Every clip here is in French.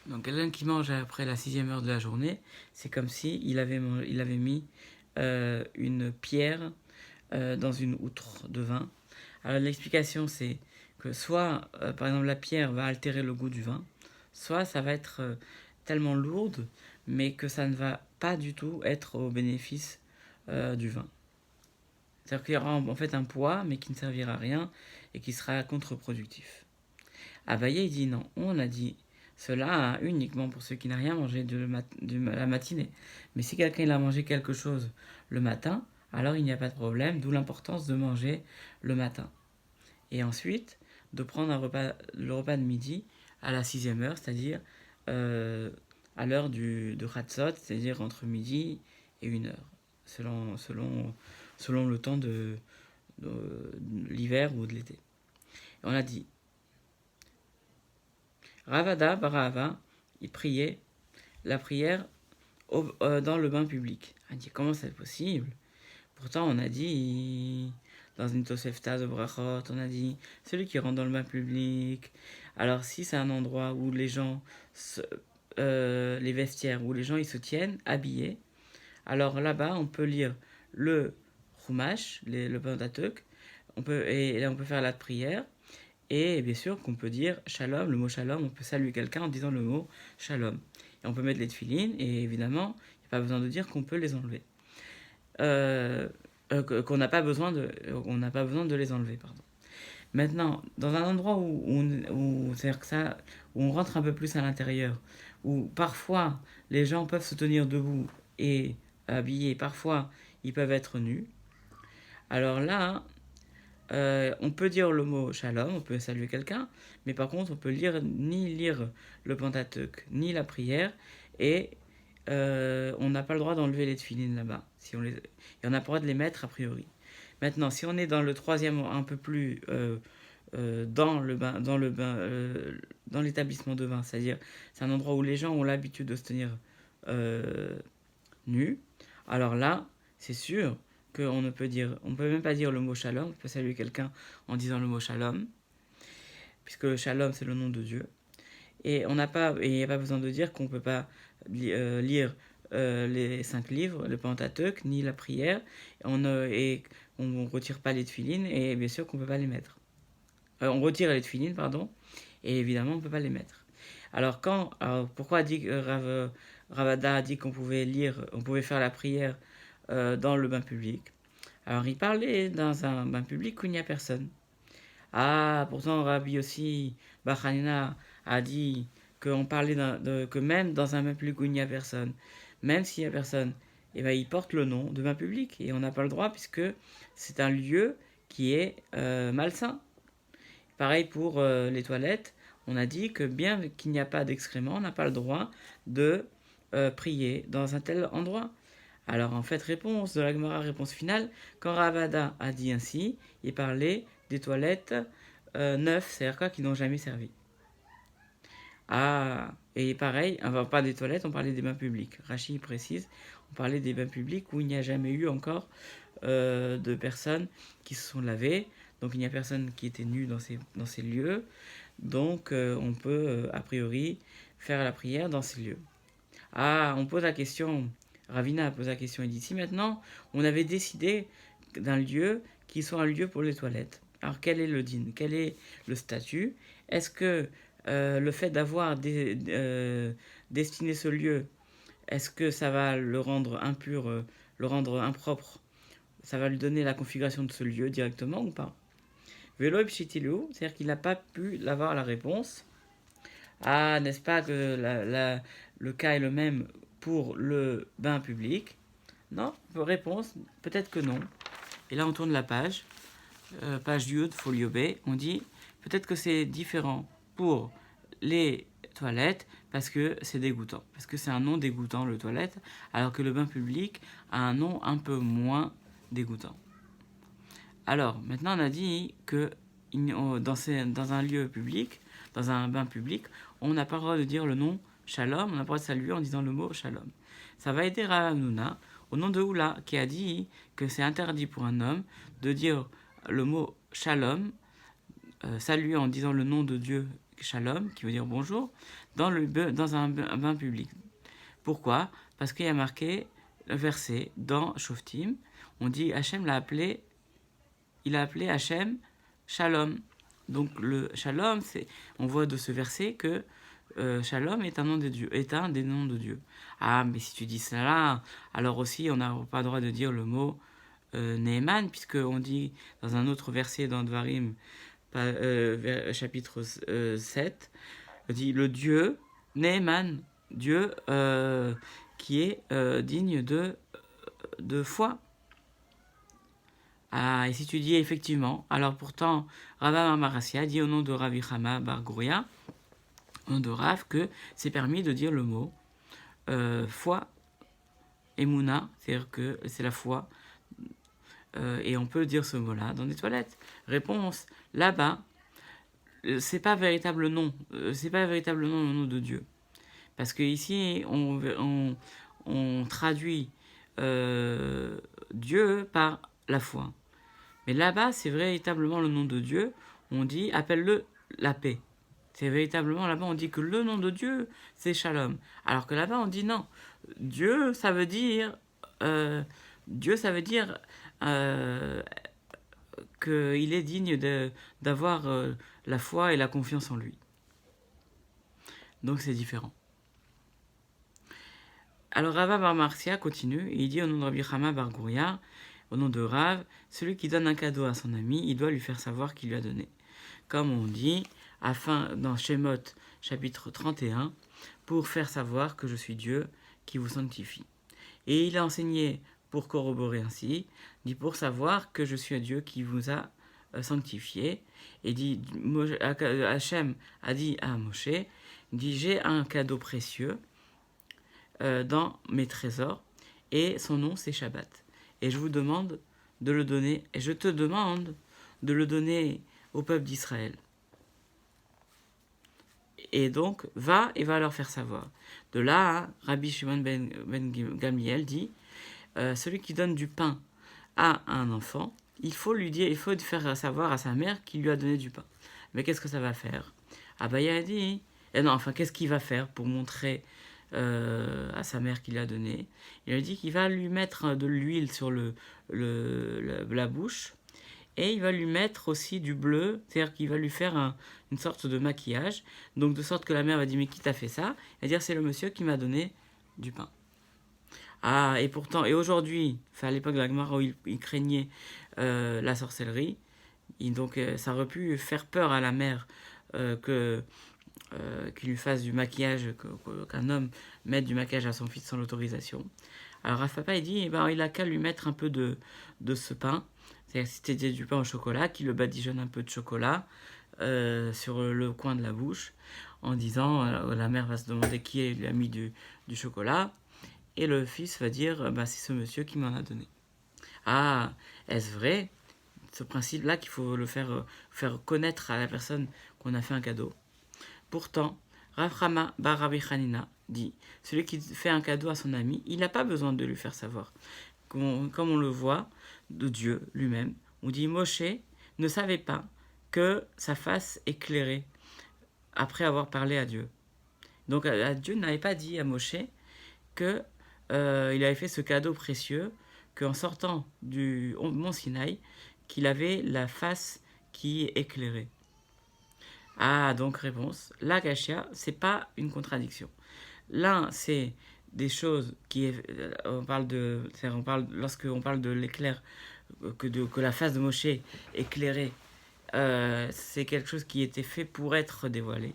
Donc quelqu'un qui mange après la 6e heure de la journée, c'est comme si il avait mis une pierre dans une outre de vin. Alors l'explication c'est que soit par exemple la pierre va altérer le goût du vin, soit ça va être tellement lourde mais que ça ne va pas du tout être au bénéfice du vin. C'est-à-dire qu'il y aura en fait un poids mais qui ne servira à rien et qui sera contre-productif. Abaye il dit non, on a dit cela uniquement pour ceux qui n'ont rien mangé de la matinée. Mais si quelqu'un il a mangé quelque chose le matin, alors il n'y a pas de problème, d'où l'importance de manger le matin. Et ensuite, de prendre le repas de midi à la 6e heure, c'est-à-dire à l'heure de Khatsot, c'est-à-dire entre midi et 1 heure, selon le temps de l'hiver ou de l'été. Et on a dit, Ravada Barahava, il priait la prière dans le bain public. On a dit, comment c'est possible? Pourtant, on a dit, dans une Tosefta de Brachot, on a dit, celui qui rentre dans le bain public. Alors, si c'est un endroit où les gens, les vestiaires, où les gens ils se tiennent habillés, alors là-bas, on peut lire le Chumash, le Pentateuch, et là, on peut faire la prière. Et bien sûr qu'on peut dire shalom, le mot shalom, on peut saluer quelqu'un en disant le mot shalom. Et on peut mettre les tefilines, et évidemment, il n'y a pas besoin de dire qu'on peut les enlever. Qu'on n'a pas besoin de les enlever, pardon. Maintenant, dans un endroit c'est-à-dire que ça, où on rentre un peu plus à l'intérieur, où parfois les gens peuvent se tenir debout et habillés, parfois ils peuvent être nus, alors là, on peut dire le mot shalom, on peut saluer quelqu'un, mais par contre, on peut ni lire le Pentateuch, ni la prière, et on n'a pas le droit d'enlever les tefilines là-bas. Et on n'a pas le droit de les mettre a priori. Maintenant, si on est dans le troisième, un peu plus dans l'établissement de bain, c'est-à-dire c'est un endroit où les gens ont l'habitude de se tenir euh, nus, alors là, c'est sûr on peut même pas dire le mot shalom, on peut saluer quelqu'un en disant le mot shalom, puisque le shalom c'est le nom de Dieu. Et il n'y a pas besoin de dire qu'on ne peut pas lire les 5 livres, le Pentateuch, ni la prière, et on ne retire pas les tefilines, et bien sûr qu'on ne peut pas les mettre. On retire les tefilines, pardon, et évidemment on ne peut pas les mettre. Alors pourquoi Ravada a dit qu'on pouvait on pouvait faire la prière dans le bain public? Alors il parlait dans un bain public où il n'y a personne. Ah, pourtant Rabbi aussi, Bachanina a dit qu'on parlait que même dans un bain public où il n'y a personne, même s'il n'y a personne, eh ben, il porte le nom de bain public et on n'a pas le droit puisque c'est un lieu qui est malsain. Pareil pour les toilettes, on a dit que bien qu'il n'y a pas d'excréments, on n'a pas le droit de prier dans un tel endroit. Alors en fait, réponse de la Gemara, réponse finale, quand Ravada a dit ainsi, il parlait des toilettes neuves, c'est-à-dire quoi, qui n'ont jamais servi. Ah, et pareil, enfin pas des toilettes, on parlait des bains publics. Rachid précise, on parlait des bains publics où il n'y a jamais eu encore de personnes qui se sont lavées, donc il n'y a personne qui était nu dans ces lieux, donc on peut a priori faire la prière dans ces lieux. Ah, on pose la question, Ravina pose la question, il dit si maintenant on avait décidé d'un lieu qui soit un lieu pour les toilettes. Alors quel est le din? Quel est le statut? Est-ce que le fait d'avoir destiné ce lieu, est-ce que ça va le rendre impur, le rendre impropre? Ça va lui donner la configuration de ce lieu directement ou pas? Velo Pshitilu, c'est-à-dire qu'il n'a pas pu avoir la réponse. Ah, n'est-ce pas que le cas est le même pour le bain public? Non, réponse, peut-être que non. Et là, on tourne la page, page Yud, folio B. On dit peut-être que c'est différent pour les toilettes parce que c'est dégoûtant. Parce que c'est un nom dégoûtant, le toilette, alors que le bain public a un nom un peu moins dégoûtant. Alors, maintenant, on a dit que dans un lieu public, dans un bain public, on n'a pas le droit de dire le nom Shalom, on n'a pas le droit de saluer en disant le mot Shalom. Ça va aider Ravamnuna, au nom de Oula, qui a dit que c'est interdit pour un homme de dire le mot Shalom, saluer en disant le nom de Dieu shalom, qui veut dire bonjour, dans un bain public. Pourquoi? Parce qu'il y a marqué le verset dans Shoftim, on dit Hachem il a appelé Hachem Shalom. Donc le Shalom, on voit de ce verset que Shalom est un nom de Dieu, est un des noms de Dieu. Ah, mais si tu dis cela, alors aussi on n'a pas le droit de dire le mot Neeman, puisqu'on dit dans un autre verset dans Dvarim, chapitre 7, on dit le Dieu Neeman, Dieu qui est digne de foi. Ah, et si tu dis effectivement, alors pourtant, Rava Marassia dit au nom de Rav Chama bar Gouria, au nom de Rav, que c'est permis de dire le mot foi, Emouna, c'est-à-dire que c'est la foi, et on peut dire ce mot-là dans des toilettes. Réponse, là-bas, c'est pas véritable nom, c'est pas véritablement le nom de Dieu. Parce que ici, on traduit Dieu par la foi. Mais là-bas, c'est véritablement le nom de Dieu. On dit, appelle-le la paix. C'est véritablement là-bas, on dit que le nom de Dieu, c'est Shalom. Alors que là-bas, on dit non. Dieu, ça veut dire qu'il est digne d'avoir la foi et la confiance en lui. Donc c'est différent. Alors Rava bar Marcia continue, et il dit au nom de Rabbi Chama bar Gouria, au nom de Rav, celui qui donne un cadeau à son ami, il doit lui faire savoir qu'il lui a donné. Comme on dit, dans Shemot, chapitre 31, pour faire savoir que je suis Dieu qui vous sanctifie. Et il a enseigné pour corroborer ainsi, dit pour savoir que je suis un Dieu qui vous a sanctifié. Et dit, Hachem a dit à Moshe, dit j'ai un cadeau précieux dans mes trésors, et son nom c'est Shabbat. Et je vous demande de le donner, et je te demande de le donner au peuple d'Israël. Et donc, va leur faire savoir. De là, Rabbi Shimon ben Gamliel dit, celui qui donne du pain à un enfant, il faut faire savoir à sa mère qu'il lui a donné du pain. Mais qu'est-ce que ça va faire? Abaya a dit, qu'est-ce qu'il va faire pour montrer à sa mère qu'il a donné? Il a dit qu'il va lui mettre de l'huile sur la bouche, et il va lui mettre aussi du bleu, c'est-à-dire qu'il va lui faire une sorte de maquillage, donc de sorte que la mère va dire mais qui t'a fait ça? Elle va dire c'est le monsieur qui m'a donné du pain. Ah, et pourtant, et aujourd'hui, à l'époque de la Gemara où il craignait la sorcellerie, donc ça aurait pu faire peur à la mère qu'il lui fasse du maquillage, qu'un homme mette du maquillage à son fils sans l'autorisation. Alors Rav Papa il dit, il a qu'à lui mettre un peu de ce pain, c'est-à-dire si c'était du pain au chocolat, qu'il le badigeonne un peu de chocolat sur le coin de la bouche, en disant, la mère va se demander qui lui a mis du chocolat, et le fils va dire, c'est ce monsieur qui m'en a donné. Ah, est-ce vrai? Ce principe-là qu'il faut le faire connaître à la personne qu'on a fait un cadeau. Pourtant, Rav Chama bar Rabbi Hanina dit, celui qui fait un cadeau à son ami, il n'a pas besoin de lui faire savoir. Comme on le voit de Dieu lui-même, on dit Moshe ne savait pas que sa face éclairait après avoir parlé à Dieu. Donc Dieu n'avait pas dit à Moshe que il avait fait ce cadeau précieux, qu'en sortant du mont Sinaï, qu'il avait la face qui éclairait. Ah, donc réponse, la gashia, c'est pas une contradiction. L'un, c'est des choses lorsqu'on parle de l'éclair, que la face de Moshe éclairée, c'est quelque chose qui était fait pour être dévoilé.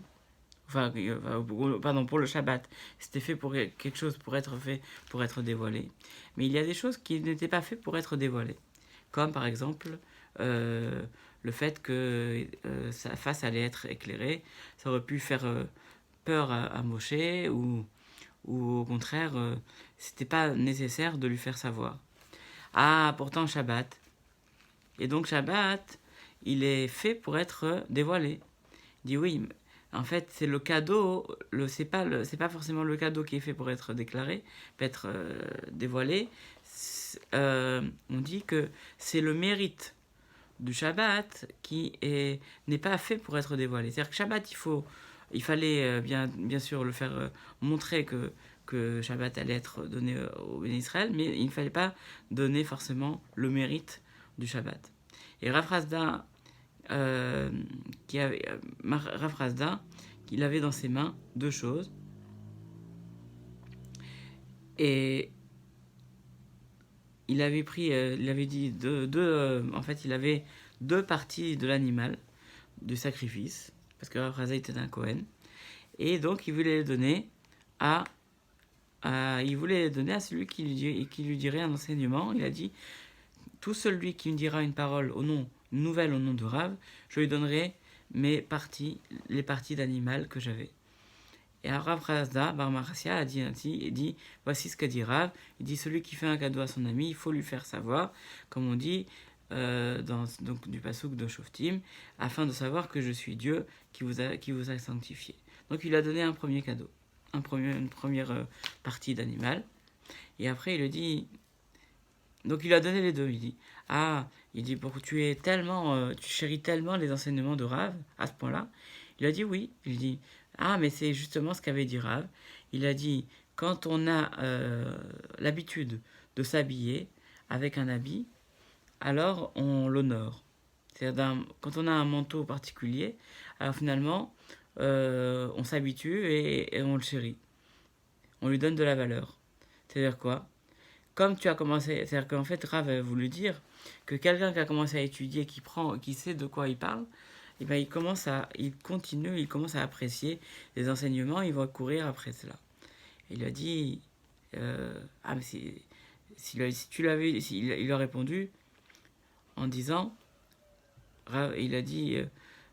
Pour le Shabbat, c'était fait pour quelque chose pour être dévoilé. Mais il y a des choses qui n'étaient pas faites pour être dévoilées. Comme par exemple le fait que sa face allait être éclairée. Ça aurait pu faire peur à Moshe, ou au contraire, c'était pas nécessaire de lui faire savoir. Ah, pourtant Shabbat. Et donc Shabbat, il est fait pour être dévoilé. Il dit oui, en fait, c'est le cadeau, c'est pas forcément le cadeau qui est fait pour être déclaré, pour être dévoilé. On dit que c'est le mérite du Shabbat qui n'est pas fait pour être dévoilé. C'est-à-dire que Shabbat, il fallait bien sûr le faire montrer que Shabbat allait être donné au béni Israël, mais il ne fallait pas donner forcément le mérite du Shabbat. Et Rav Hasda, il avait dans ses mains deux choses. Et il avait pris, il avait dit en fait, il avait deux parties de l'animal, du sacrifice, parce que Rav Hasda était un Kohen. Et donc, il voulait les donner à celui qui lui dirait un enseignement. Il a dit, tout celui qui me dira une parole une nouvelle au nom de Rav, je lui donnerai les parties d'animal que j'avais. Et Rav Hasda Bar Marassia a dit ainsi, il dit, voici ce qu'a dit Rav. Il dit, celui qui fait un cadeau à son ami, il faut lui faire savoir, comme on dit donc, du passouk de Shoftim, afin de savoir que je suis Dieu qui vous a sanctifié. Donc il a donné un premier cadeau, une première partie d'animal. Et après il lui dit, donc il a donné les deux. Il dit, pour tu chéris tellement les enseignements de Rav à ce point-là. Il a dit oui. Il dit, mais c'est justement ce qu'avait dit Rav. Il a dit, quand on a l'habitude de s'habiller avec un habit, alors on l'honore. C'est-à-dire, quand on a un manteau particulier, alors finalement, on s'habitue et on le chérit. On lui donne de la valeur. C'est-à-dire quoi ? Comme tu as commencé, c'est-à-dire qu'en fait, Rav a voulu dire que quelqu'un qui a commencé à étudier, qui sait de quoi il parle, et ben il commence à apprécier les enseignements, il va courir après cela. Il a dit, mais il a répondu en disant, il a dit,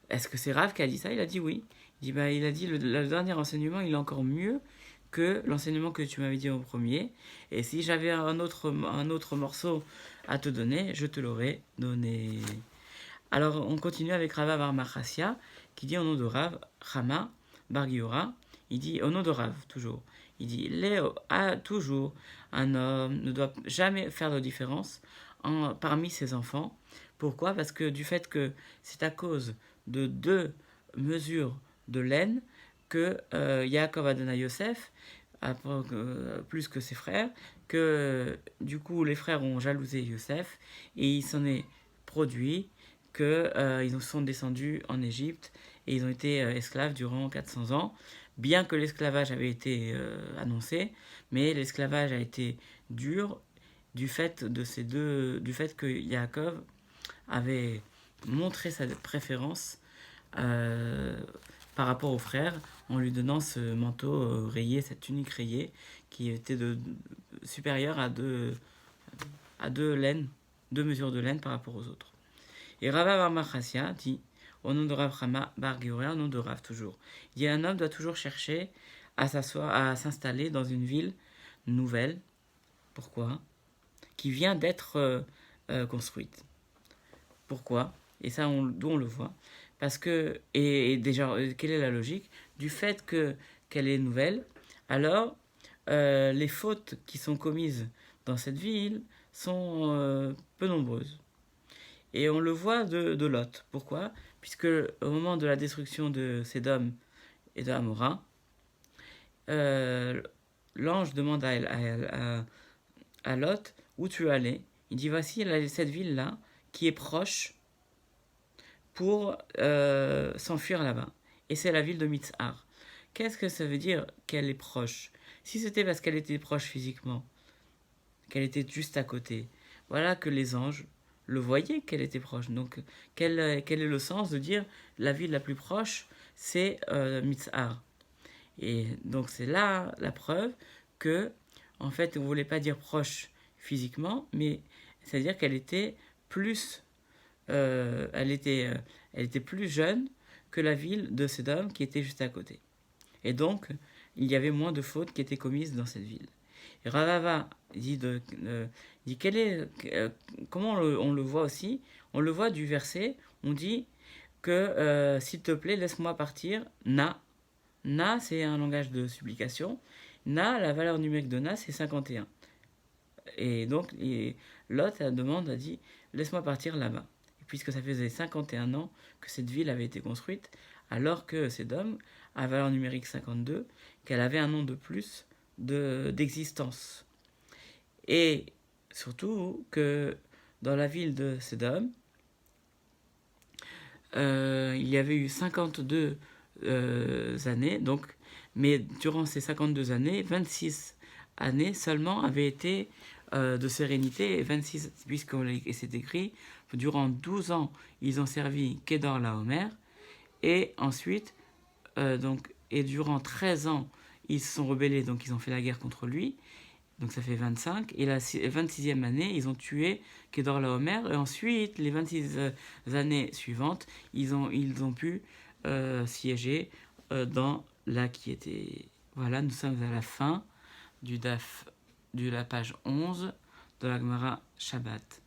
est-ce que c'est Rav qui a dit ça ? Il a dit oui. Il a dit le dernier enseignement, il est encore mieux que l'enseignement que tu m'avais dit au premier. Et si j'avais un autre morceau à te donner, je te l'aurais donné. Alors, on continue avec Rava Bar Marassia, qui dit au nom de Rav, Chama, Bar Giora, il dit au nom de Rav, toujours. Il dit, toujours, un homme ne doit jamais faire de différence parmi ses enfants. Pourquoi ? Parce que du fait que c'est à cause de deux mesures de laine que Yaakov a donné à Yosef, plus que ses frères, que du coup les frères ont jalousé Yosef et il s'en est produit qu'ils sont descendus en Égypte et ils ont été esclaves durant 400 ans, bien que l'esclavage avait été annoncé, mais l'esclavage a été dur du fait que Yaakov avait montré sa préférence par rapport aux frères en lui donnant ce manteau rayé, cette tunique rayée qui était supérieure à deux mesures de laine par rapport aux autres. Et Rava Bar Marassia dit, au nom de Rav Chama Bar Giora, au nom de Rav toujours, il dit, un homme doit toujours chercher à s'installer dans une ville nouvelle. Pourquoi ? Qui vient d'être construite. Pourquoi ? Et ça, d'où on le voit. Parce que, et déjà, quelle est la logique ? Du fait qu'elle est nouvelle, alors les fautes qui sont commises dans cette ville sont peu nombreuses. Et on le voit de Lot. Pourquoi ? Puisque au moment de la destruction de Sédom et de Amora, l'ange demande à Lot où tu allais. Il dit, voici cette ville-là qui est proche pour s'enfuir là-bas. Et c'est la ville de Mitzhar. Qu'est-ce que ça veut dire qu'elle est proche ? Si c'était parce qu'elle était proche physiquement, qu'elle était juste à côté, voilà que les anges le voyaient qu'elle était proche. Donc, quel est le sens de dire la ville la plus proche, c'est Mitzhar ? Et donc, c'est là la preuve que, en fait, on ne voulait pas dire proche physiquement, mais c'est-à-dire qu'elle était plus elle était plus jeune que la ville de Sédom qui était juste à côté. Et donc, il y avait moins de fautes qui étaient commises dans cette ville. Et Ravava dit comment on le voit aussi ? On le voit du verset, on dit que s'il te plaît, laisse-moi partir. Na, c'est un langage de supplication. Na, la valeur numérique de Na, c'est 51. Et donc, Lot, la demande, a dit, laisse-moi partir là-bas. puisque ça faisait 51 ans que cette ville avait été construite, alors que Sédom, à valeur numérique 52, qu'elle avait un an de plus d'existence. Et surtout que dans la ville de Sédom, il y avait eu 52 années, donc, mais durant ces 52 années, 26 années seulement avaient été de sérénité, et 26, c'est écrit, durant 12 ans, ils ont servi Kedor Laomer, et ensuite, et durant 13 ans, ils se sont rebellés, donc ils ont fait la guerre contre lui, donc ça fait 25, et la 26e année, ils ont tué Kedor Laomer, et ensuite, les 26 années suivantes, ils ont pu siéger dans la qui était... Voilà, nous sommes à la fin du DAF, de la page 11 de la Gemara Shabbat.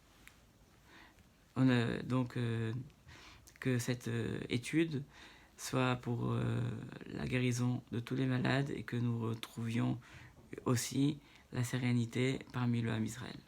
On a donc que cette étude soit pour la guérison de tous les malades et que nous retrouvions aussi la sérénité parmi le Ham Israël.